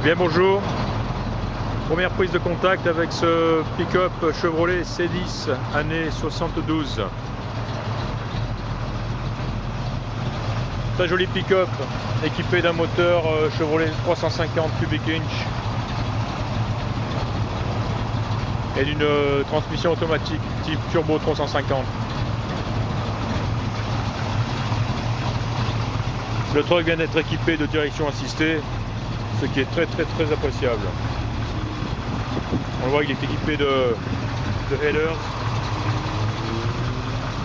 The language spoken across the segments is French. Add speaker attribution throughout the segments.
Speaker 1: Bien bonjour, première prise de contact avec ce pick-up Chevrolet C10 année 72. Très joli pick-up équipé d'un moteur Chevrolet 350 cubic inch et d'une transmission automatique type turbo 350. Le truck vient d'être équipé de direction assistée, ce qui est très appréciable. On le voit, il est équipé de headers,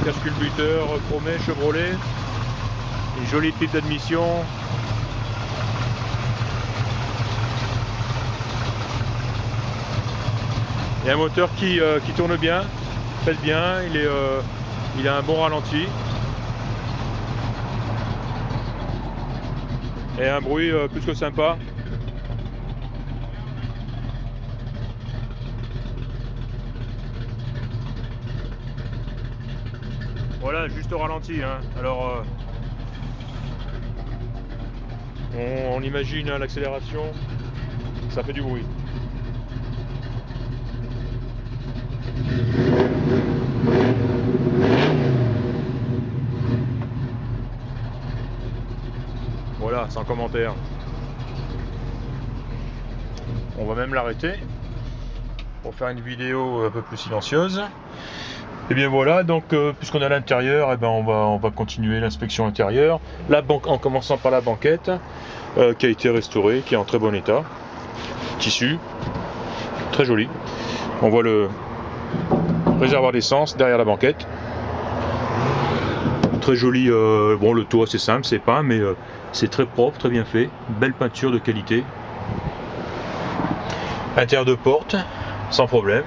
Speaker 1: cache-culbuteur chromé Chevrolet, une jolie pipe d'admission, et un moteur qui tourne bien, pèse bien, il a un bon ralenti et un bruit plus que sympa. Voilà, juste au ralenti, hein. Alors on imagine l'accélération, ça fait du bruit. Voilà, sans commentaire. On va même l'arrêter pour faire une vidéo un peu plus silencieuse. Et bien voilà, donc puisqu'on est à l'intérieur, eh ben on va continuer l'inspection intérieure. En commençant par la banquette qui a été restaurée, qui est en très bon état. Tissu, très joli. On voit le réservoir d'essence derrière la banquette. Très joli, bon, le toit c'est simple, c'est peint, mais c'est très propre, très bien fait. Belle peinture de qualité. Intérieur de porte, sans problème.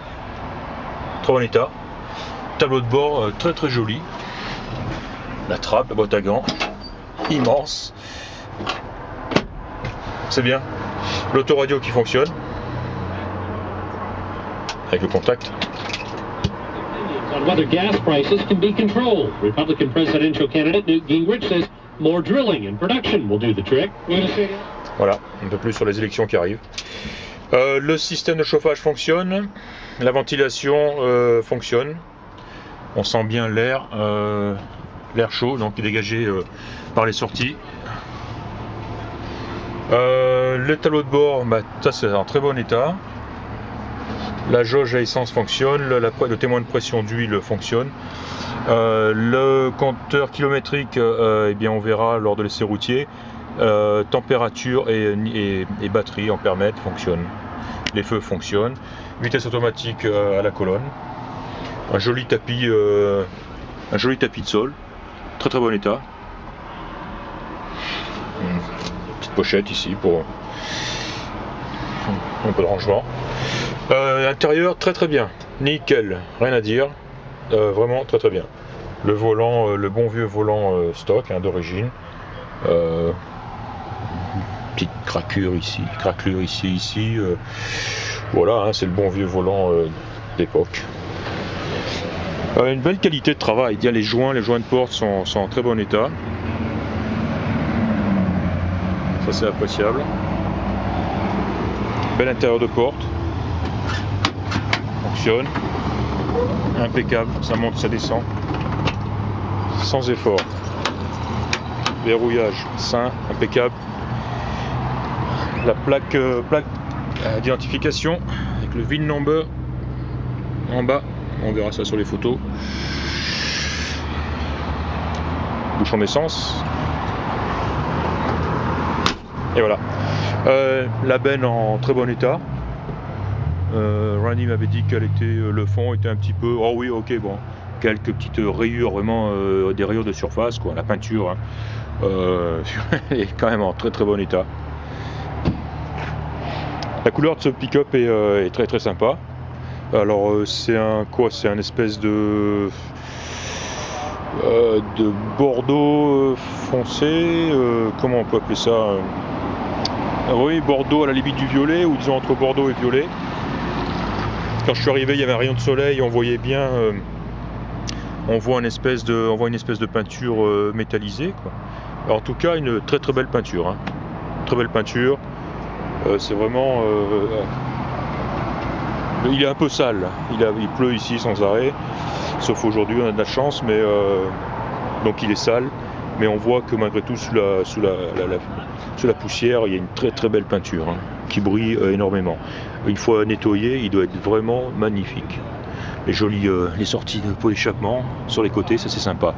Speaker 1: Très bon état. Tableau de bord très joli. La trappe, la boîte à gants, immense. C'est bien. L'autoradio qui fonctionne. Avec le contact.
Speaker 2: On whether gas prices can be controlled. Republican presidential candidate Newt Gingrich says more drilling and production will do the trick.
Speaker 1: Voilà, un peu plus sur les élections qui arrivent. Le système de chauffage fonctionne, la ventilation fonctionne. On sent bien l'air chaud, donc dégagé par les sorties. Le tableau de bord, ça c'est en très bon état. La jauge à essence fonctionne, le témoin de pression d'huile fonctionne. Le compteur kilométrique, eh bien on verra lors de l'essai routier. Température et batterie en permettent fonctionnent. Les feux fonctionnent. Vitesse automatique à la colonne. Un joli tapis de sol, très bon état. Une petite pochette ici pour un peu de rangement. Intérieur très bien, nickel, rien à dire, vraiment très bien. Le volant, le bon vieux volant stock d'origine. Petite craquelure ici. Voilà, c'est le bon vieux volant d'époque. Une belle qualité de travail. Les joints de porte sont en très bon état. Ça c'est appréciable. Bel intérieur de porte. Fonctionne. Impeccable. Ça monte, ça descend. Sans effort. Verrouillage sain, impeccable. La plaque d'identification avec le VIN number en bas. On verra ça sur les photos. Bouchon d'essence. Et voilà. La benne en très bon état. Randy m'avait dit le fond était un petit peu. Oh oui, ok, bon. Quelques petites rayures, vraiment des rayures de surface, quoi. La peinture est quand même en très bon état. La couleur de ce pick-up est très sympa. Alors c'est un espèce de bordeaux foncé, comment on peut appeler ça, oui, bordeaux à la limite du violet, ou disons entre bordeaux et violet. Quand je suis arrivé, il y avait un rayon de soleil, on voyait bien, on voit une espèce de peinture métallisée, quoi. Alors, en tout cas, une très belle peinture, hein. Très belle peinture. C'est vraiment... il est un peu sale, il pleut ici sans arrêt, sauf aujourd'hui on a de la chance, mais donc il est sale, mais on voit que malgré tout sous la poussière il y a une très très belle peinture hein, qui brille énormément. Une fois nettoyé, il doit être vraiment magnifique. Les jolies les sorties de pot d'échappement sur les côtés, ça c'est sympa.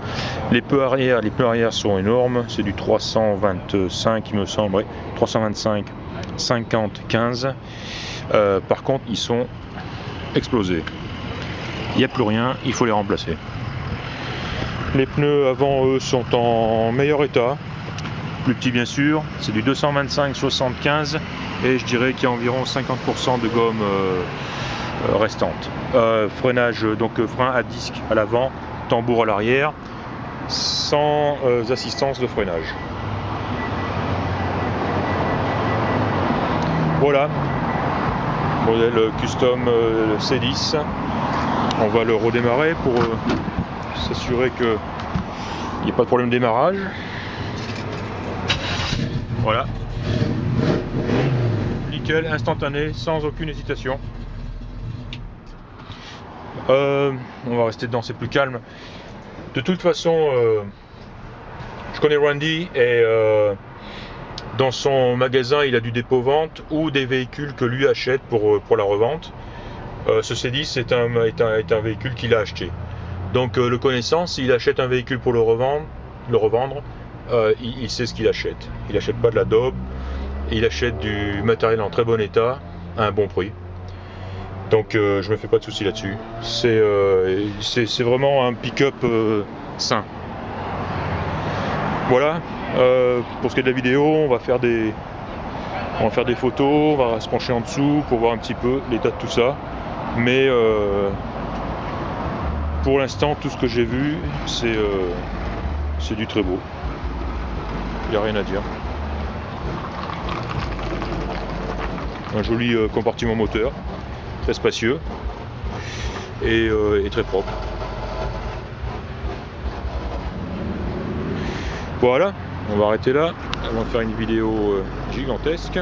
Speaker 1: Les pneus arrière sont énormes, c'est du 325 il me semble, ouais, 325 50 15. Par contre ils sont explosés. Il n'y a plus rien, il faut les remplacer. Les pneus avant eux sont en meilleur état, plus petits bien sûr, c'est du 225 75 et je dirais qu'il y a environ 50% de gomme restante. Freinage, donc frein à disque à l'avant, tambour à l'arrière, sans assistance de freinage. Voilà, modèle custom C10. On va le redémarrer pour s'assurer qu'il n'y ait pas de problème de démarrage. Voilà, nickel, instantané, sans aucune hésitation. On va rester dedans, c'est plus calme. De toute façon, je connais Randy et dans son magasin il a du dépôt-vente ou des véhicules que lui achète pour la revente. Ce C10 est un véhicule qu'il a acheté. Donc le connaissant, s'il achète un véhicule pour le revendre, il sait ce qu'il achète. Il n'achète pas de la daube, il achète du matériel en très bon état à un bon prix. Donc je me fais pas de soucis là-dessus. C'est vraiment un pick-up sain. Voilà. Pour ce qui est de la vidéo, on va faire des photos, on va se pencher en dessous pour voir un petit peu l'état de tout ça. Mais pour l'instant, tout ce que j'ai vu, c'est du très beau. Il n'y a rien à dire. Un joli compartiment moteur, très spacieux et très propre. Voilà, on va arrêter là avant de faire une vidéo gigantesque.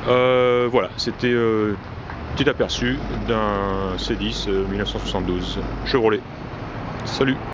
Speaker 1: Voilà, c'était petit aperçu d'un C10 1972 Chevrolet. Salut!